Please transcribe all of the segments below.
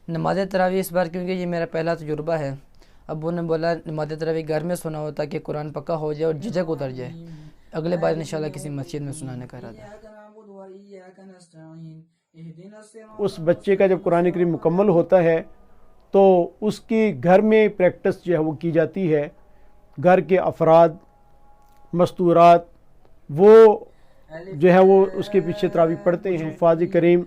نماز تراویح اس بار کیونکہ یہ میرا پہلا تجربہ ہے، ابو نے بولا نماز تراویح گھر میں سنا ہوتا کہ قرآن پکا ہو جائے اور جھجک اتر جائے، اگلے بار انشاءاللہ کسی مسجد میں سنانے کا ارادہ ہے۔ اس بچے کا جب قرآن کریم مکمل ہوتا ہے تو اس کی گھر میں پریکٹس جو ہے وہ کی جاتی ہے، گھر کے افراد مستورات وہ جو ہے وہ اس کے پیچھے تراویح پڑھتے ہیں، حفاظ کریم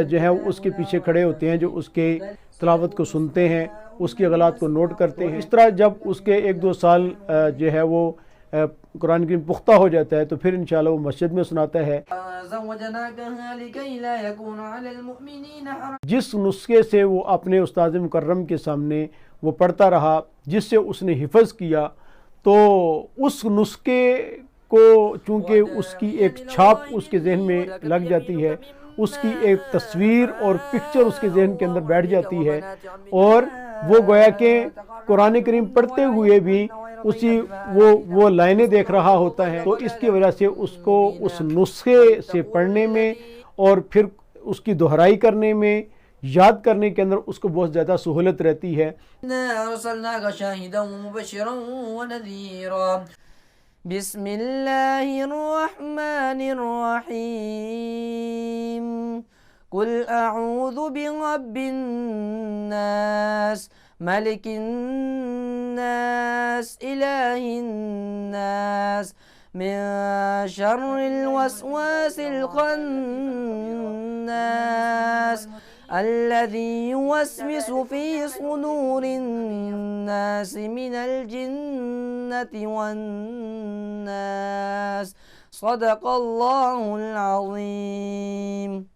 جو ہے اس کے پیچھے کھڑے ہوتے ہیں جو اس کے تلاوت کو سنتے ہیں، اس کی غلطات کو نوٹ کرتے ہیں۔ اس طرح جب اس کے 1-2 سال جو ہے وہ قرآن کریم پختہ ہو جاتا ہے تو پھر انشاءاللہ وہ مسجد میں سناتا ہے۔ جس نسخے سے وہ اپنے استاد مکرم کے سامنے وہ پڑھتا رہا، جس سے اس نے حفظ کیا، تو اس نسخے کو چونکہ اس کی ایک چھاپ اس کے ذہن میں لگ جاتی ہے، اس کی ایک تصویر اور پکچر اس کے ذہن کے اندر بیٹھ جاتی ہے، اور وہ گویا کہ قرآن کریم پڑھتے ہوئے بھی وہ لائنیں دیکھ رہا ہوتا ہے، تو اس کی وجہ سے اس کو اس نسخے سے پڑھنے میں اور پھر اس کی دہرائی کرنے میں، یاد کرنے کے اندر اس کو بہت زیادہ سہولت رہتی ہے۔ بسم اللہ الرحمن الرحیم قل اعوذ برب الناس ملک الناس الہ الناس من شر الوسواس الخناس الذي يوسوس في صدور الناس من الجنة والناس صدق الله العظيم۔